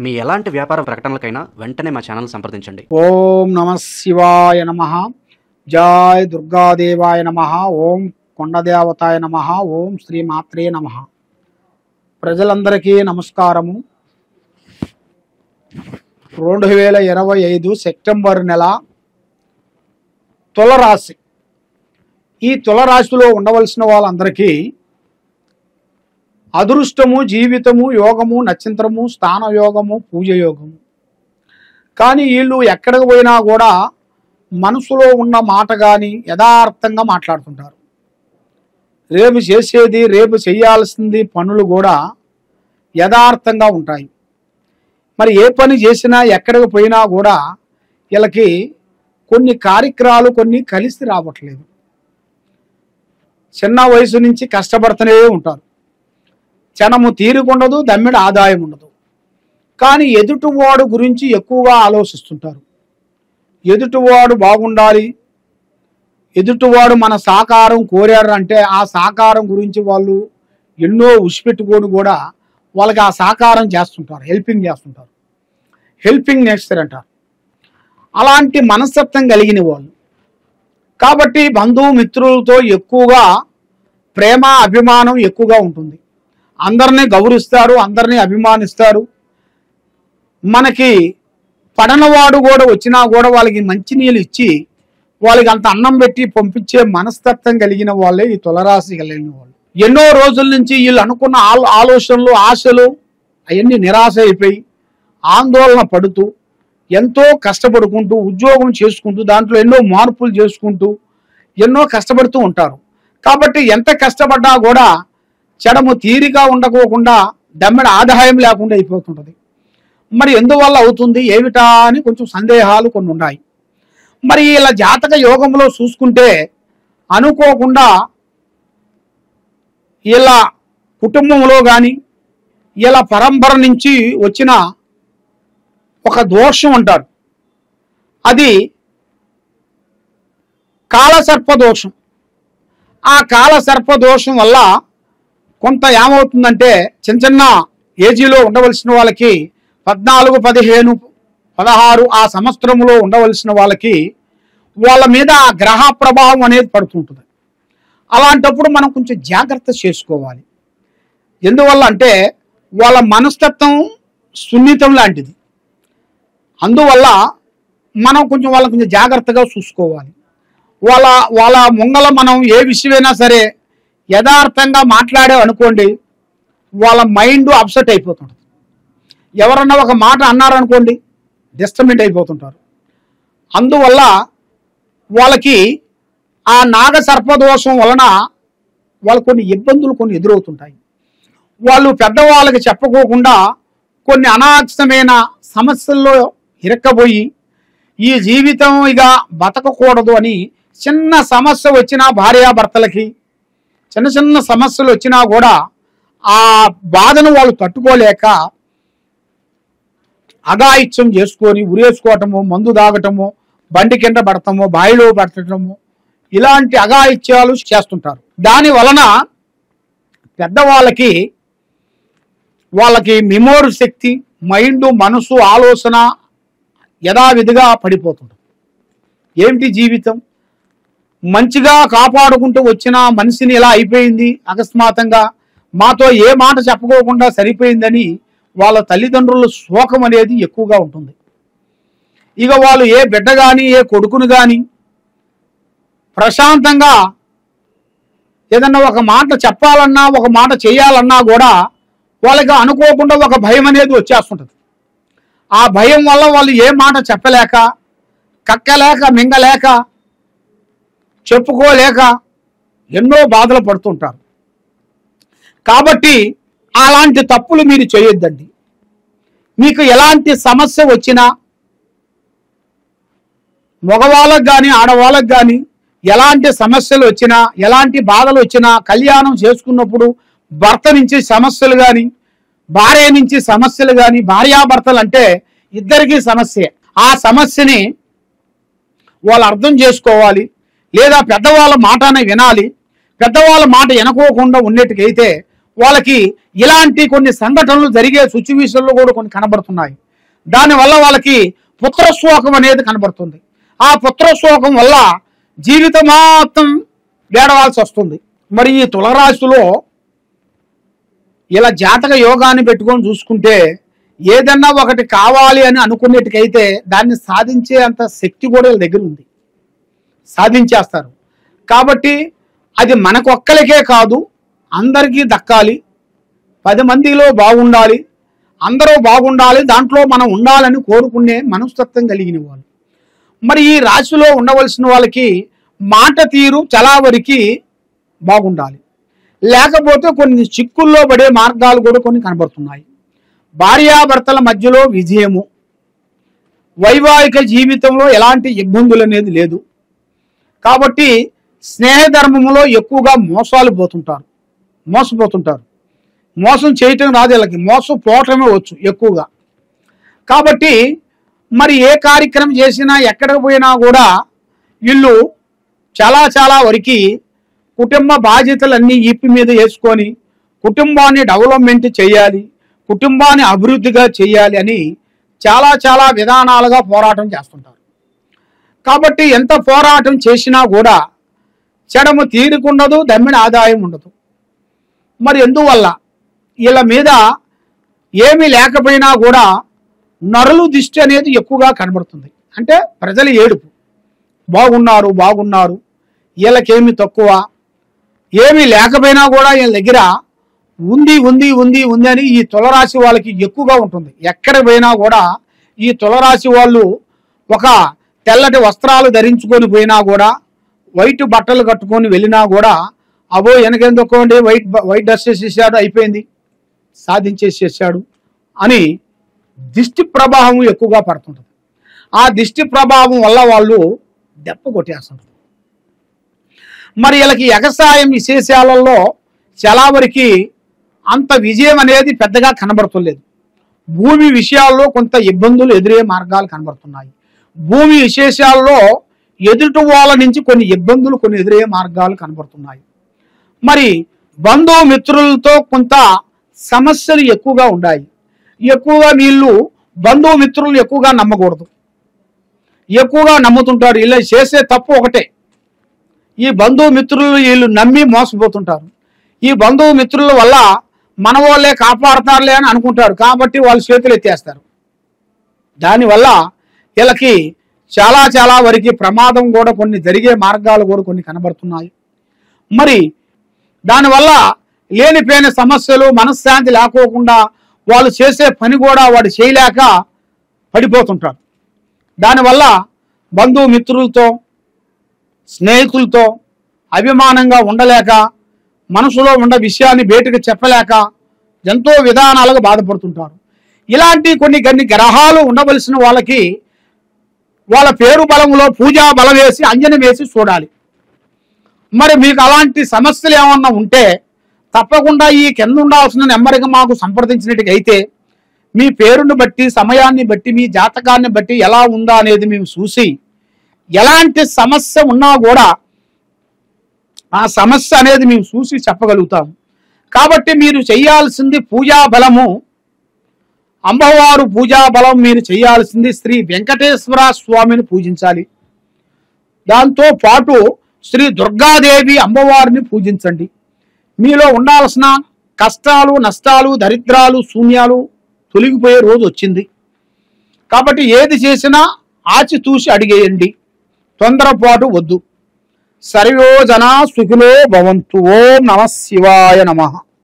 మీ ఎలాంటి వ్యాపార ప్రకటనలకైనా వెంటనే మా ఛానల్ సంప్రదించండి. ఓం నమః శివాయ నమః. జై దుర్గాదేవాయ నమః. ఓం కొండదేవతాయ నమః. ఓం శ్రీ మాత్రే నమః. ప్రజలందరికీ నమస్కారము. 2025 సెప్టెంబర్ నెల తులరాశి. ఈ తులరాశిలో ఉండవలసిన వాళ్ళందరికీ అదృష్టము, జీవితము, యోగము, నక్షత్రము, స్థాన యోగము, పూజ యోగము. కానీ వీళ్ళు ఎక్కడికి పోయినా కూడా మనసులో ఉన్న మాట కానీ యథార్థంగా మాట్లాడుతుంటారు. రేపు చేసేది, రేపు చేయాల్సింది పనులు కూడా యథార్థంగా ఉంటాయి. మరి ఏ పని చేసినా ఎక్కడికి పోయినా కూడా వీళ్ళకి కొన్ని కార్యక్రమాలు కొన్ని కలిసి రావట్లేదు. చిన్న వయసు నుంచి కష్టపడుతూనే ఉంటారు. క్షణము తీరుకుండదు, దమ్మిడి ఆదాయం ఉండదు. కానీ ఎదుటివాడు గురించి ఎక్కువగా ఆలోచిస్తుంటారు. ఎదుటివాడు బాగుండాలి, ఎదుటివాడు మన సహకారం కోరారు అంటే ఆ సహకారం గురించి వాళ్ళు ఎన్నో ఉసిపెట్టుకొని కూడా వాళ్ళకి ఆ సహకారం చేస్తుంటారు, హెల్పింగ్ చేస్తుంటారు. హెల్పింగ్ నేచర్ అంటారు. అలాంటి మనస్తత్వం కలిగిన వాళ్ళు కాబట్టి బంధుమిత్రులతో ఎక్కువగా ప్రేమ, అభిమానం ఎక్కువగా ఉంటుంది. అందరినీ గౌరవిస్తారు, అందరినీ అభిమానిస్తారు. మనకి పడనవాడు కూడా వచ్చినా కూడా వాళ్ళకి మంచినీళ్ళు ఇచ్చి వాళ్ళకి అంత అన్నం పెట్టి పంపించే మనస్తత్వం కలిగిన వాళ్ళే ఈ తులరాశి కలిగిన వాళ్ళు. ఎన్నో రోజుల నుంచి వీళ్ళు అనుకున్న ఆలోచనలు, ఆశలు అవన్నీ నిరాశ అయిపోయి ఆందోళన పడుతూ ఎంతో కష్టపడుకుంటూ ఉద్యోగం చేసుకుంటూ దాంట్లో ఎన్నో మార్పులు చేసుకుంటూ ఎన్నో కష్టపడుతూ ఉంటారు. కాబట్టి ఎంత కష్టపడ్డా కూడా చెడము తీరిగా ఉండకోకుండా దమ్మిడి ఆదాయం లేకుండా అయిపోతుంటుంది. మరి ఎందువల్ల అవుతుంది ఏమిటా అని కొంచెం సందేహాలు కొన్ని ఉన్నాయి. మరి ఇలా జాతక యోగంలో చూసుకుంటే అనుకోకుండా ఇలా కుటుంబంలో కానీ ఇలా పరంపర నుంచి వచ్చిన ఒక దోషం అంటారు. అది కాలసర్పదోషం. ఆ కాలసర్పదోషం వల్ల కొంత ఏమవుతుందంటే చిన్న చిన్న ఏజీలో ఉండవలసిన వాళ్ళకి 14, 15, 16 ఆ సంవత్సరంలో ఉండవలసిన వాళ్ళకి వాళ్ళ మీద ఆ గ్రహ ప్రభావం అనేది పడుతుంటుంది. అలాంటప్పుడు మనం కొంచెం జాగ్రత్త చేసుకోవాలి. ఎందువల్ల అంటే వాళ్ళ మనస్తత్వం సున్నితం లాంటిది. అందువల్ల మనం వాళ్ళని కొంచెం జాగ్రత్తగా చూసుకోవాలి. వాళ్ళ ముంగల మనం ఏ విషయమైనా సరే యథార్థంగా మాట్లాడాం అనుకోండి, వాళ్ళ మైండ్ అప్సెట్ అయిపోతుంటుంది. ఎవరన్నా ఒక మాట అన్నారనుకోండి, డిస్టర్బెంట్ అయిపోతుంటారు. అందువల్ల వాళ్ళకి ఆ నాగ సర్పదోషం వలన వాళ్ళకు కొన్ని ఇబ్బందులు కొన్ని ఎదురవుతుంటాయి. వాళ్ళు పెద్దవాళ్ళకి చెప్పుకోకుండా కొన్ని అనావశ్యమైన సమస్యల్లో ఇరక్కబోయి ఈ జీవితం ఇక బతకకూడదు అని చిన్న సమస్య వచ్చినా భార్యాభర్తలకి చిన్న చిన్న సమస్యలు వచ్చినా కూడా ఆ బాధను వాళ్ళు తట్టుకోలేక అఘాయిత్యం చేసుకొని ఉరేసుకోవటము, మందు తాగటము, బండి కింద పడటము, బావిలో పడటము, ఇలాంటి అఘాయిత్యాలు చేస్తుంటారు. దాని వలన పెద్దవాళ్ళకి వాళ్ళకి మెమోరీ శక్తి, మైండ్, మనసు, ఆలోచన యథావిధిగా పడిపోతుంటుంది. ఏమిటి జీవితం? మంచిగా కాపాడుకుంటూ వచ్చిన మనిషిని ఇలా అయిపోయింది, అకస్మాత్తుగా మాతో ఏ మాట చెప్పుకోకుండా సరిపోయిందని వాళ్ళ తల్లిదండ్రుల శోకం అనేది ఎక్కువగా ఉంటుంది. ఇక వాళ్ళు ఏ బిడ్డ కానీ ఏ కొడుకును కానీ ప్రశాంతంగా ఏదన్నా ఒక మాట చెప్పాలన్నా ఒక మాట చేయాలన్నా కూడా వాళ్ళకి అనుకోకుండా ఒక భయం అనేది వచ్చేస్తుంటుంది. ఆ భయం వల్ల వాళ్ళు ఏ మాట చెప్పలేక, కక్కలేక, మింగలేక, చెప్పుకోలేక ఎన్నో బాధలు పడుతుంటారు. కాబట్టి అలాంటి తప్పులు మీరు చేయొద్దండి. మీకు ఎలాంటి సమస్య వచ్చినా మగవాళ్ళకు కానీ ఆడవాళ్ళకు కానీ ఎలాంటి సమస్యలు వచ్చినా ఎలాంటి బాధలు వచ్చినా కళ్యాణం చేసుకున్నప్పుడు భర్త నుంచి సమస్యలు కానీ భార్య నుంచి సమస్యలు కానీ, భార్యాభర్తలు అంటే ఇద్దరికీ సమస్య. ఆ సమస్యని వాళ్ళు అర్థం చేసుకోవాలి, లేదా పెద్దవాళ్ళ మాటనే వినాలి. పెద్దవాళ్ళ మాట వినకోకుండా ఉండేట్టుకైతే వాళ్ళకి ఇలాంటి కొన్ని సంఘటనలు జరిగే సిచ్యువేషన్లు కూడా కొన్ని కనబడుతున్నాయి. దానివల్ల వాళ్ళకి పుత్రశోకం అనేది కనబడుతుంది. ఆ పుత్రశోకం వల్ల జీవితం మొత్తం వేడవాల్సి వస్తుంది. మరి ఈ తులరాశిలో ఇలా జాతక యోగాన్ని పెట్టుకొని చూసుకుంటే ఏదన్నా ఒకటి కావాలి అని అనుకునేటికైతే దాన్ని సాధించే అంత శక్తి కూడా వీళ్ళ దగ్గర ఉంది, సాధించేస్తారు. కాబట్టి అది మనకొక్కరికే కాదు, అందరికీ దక్కాలి, 10 మందిలో బాగుండాలి, అందరూ బాగుండాలి, దాంట్లో మనం ఉండాలని కోరుకునే మనస్తత్వం కలిగిన వాళ్ళు. మరి ఈ రాశిలో ఉండవలసిన వాళ్ళకి మాట తీరు చాలా వరకు బాగుండాలి, లేకపోతే కొన్ని చిక్కుల్లో పడే మార్గాలు కూడా కొన్ని కనబడుతున్నాయి. భార్యాభర్తల మధ్యలో విజయము, వైవాహిక జీవితంలో ఎలాంటి ఇబ్బందులు అనేది లేదు. కాబట్టి స్నేహధర్మంలో ఎక్కువగా మోసపోతుంటారు. మోసం చేయటం రాదు వీళ్ళకి, మోసపోవటమే వచ్చు ఎక్కువగా. కాబట్టి మరి ఏ కార్యక్రమం చేసినా ఎక్కడికి పోయినా కూడా వీళ్ళు చాలా వరకు కుటుంబ బాధ్యతలన్నీ ఈపి మీద వేసుకొని కుటుంబాన్ని డెవలప్మెంట్ చేయాలి, కుటుంబాన్ని అభివృద్ధిగా చేయాలి అని చాలా విధానాలుగా పోరాటం చేస్తుంటారు. కాబట్టి ఎంత పోరాటం చేసినా కూడా చెడము తీరుకుండదు, దమ్మిడి ఆదాయం ఉండదు. మరి ఎందువల్ల వీళ్ళ మీద ఏమీ లేకపోయినా కూడా నరులు దిష్టి అనేది ఎక్కువగా కనబడుతుంది. అంటే ప్రజల ఏడుపు, బాగున్నారు, వీళ్ళకేమి తక్కువ, ఏమీ లేకపోయినా కూడా వీళ్ళ దగ్గర ఉంది అని ఈ తులరాశి వాళ్ళకి ఎక్కువగా ఉంటుంది. ఎక్కడ పోయినా కూడా ఈ తులరాశి వాళ్ళు ఒక తెల్లటి వస్త్రాలు ధరించుకొని పోయినా కూడా, వైట్ బట్టలు కట్టుకొని వెళ్ళినా కూడా, అబో వెనకెందుకోండి వైట్ డ్రెస్ చేసేసాడు, అయిపోయింది, సాధించేసేసాడు అని దిష్టి ప్రభావం ఎక్కువగా పడుతుంటుంది. ఆ దిష్టి ప్రభావం వల్ల వాళ్ళు దెబ్బ కొట్టేస్తుంటారు. మరి వీళ్ళకి ఎగసాయం విశేషాలలో చాలా వరకు అంత విజయం అనేది పెద్దగా కనబడుతులేదు. భూమి విషయాల్లో కొంత ఇబ్బందులు ఎదురే మార్గాలు కనబడుతున్నాయి. భూమి విశేషాల్లో ఎదుటి వాళ్ళ నుంచి కొన్ని ఇబ్బందులు కొన్ని ఎదురే మార్గాలు కనబడుతున్నాయి. మరి బంధుమిత్రులతో కొంత సమస్యలు ఎక్కువగా ఉన్నాయి. ఎక్కువగా వీళ్ళు బంధుమిత్రులు ఎక్కువగా నమ్మకూడదు, ఎక్కువగా నమ్ముతుంటారు. ఇలా చేసే తప్పు ఒకటే, ఈ బంధుమిత్రులు వీళ్ళు నమ్మి మోసపోతుంటారు. ఈ బంధుమిత్రుల వల్ల మన వాళ్ళే కాపాడతారులే అని అనుకుంటారు, కాబట్టి వాళ్ళు చేతులు ఎత్తేస్తారు. దానివల్ల వీళ్ళకి చాలా వరకు ప్రమాదం కూడా కొన్ని జరిగే మార్గాలు కూడా కొన్ని కనబడుతున్నాయి. మరి దానివల్ల లేనిపోయిన సమస్యలు, మనశ్శాంతి లేకోకుండా వాళ్ళు చేసే పని కూడా వాడు చేయలేక పడిపోతుంటారు. దానివల్ల బంధుమిత్రులతో స్నేహితులతో అభిమానంగా ఉండలేక, మనసులో ఉన్న విషయాన్ని బయటకు చెప్పలేక ఎంతో విధానాలుగా బాధపడుతుంటారు. ఇలాంటి కొన్ని గ్రహాలు ఉండవలసిన వాళ్ళకి వాళ్ళ పేరు బలంలో పూజా బలం వేసి అంజనం వేసి చూడాలి. మరి మీకు అలాంటి సమస్యలు ఏమన్నా ఉంటే తప్పకుండా ఈ కింద ఉండాల్సిన నెంబర్కి మాకు సంప్రదించినట్టుగైతే మీ పేరుని బట్టి, సమయాన్ని బట్టి, మీ జాతకాన్ని బట్టి ఎలా ఉందా అనేది మేము చూసి ఎలాంటి సమస్య ఉన్నా కూడా ఆ సమస్య అనేది మేము చూసి చెప్పగలుగుతాం. కాబట్టి మీరు చేయాల్సింది పూజా బలము, అమ్మవారు పూజా బలం మీరు చేయాల్సింది శ్రీ వెంకటేశ్వర స్వామిని పూజించాలి. దాంతో పాటు శ్రీ దుర్గాదేవి అమ్మవారిని పూజించండి. మీలో ఉండాల్సిన కష్టాలు, నష్టాలు, దరిద్రాలు, శూన్యాలు తొలగిపోయే రోజు వచ్చింది. కాబట్టి ఏది చేసినా ఆచితూసి అడిగేయండి, తొందరపాటు వద్దు. సర్వో జనా సుఖినో భవంతు. ఓం నమః శివాయ నమః.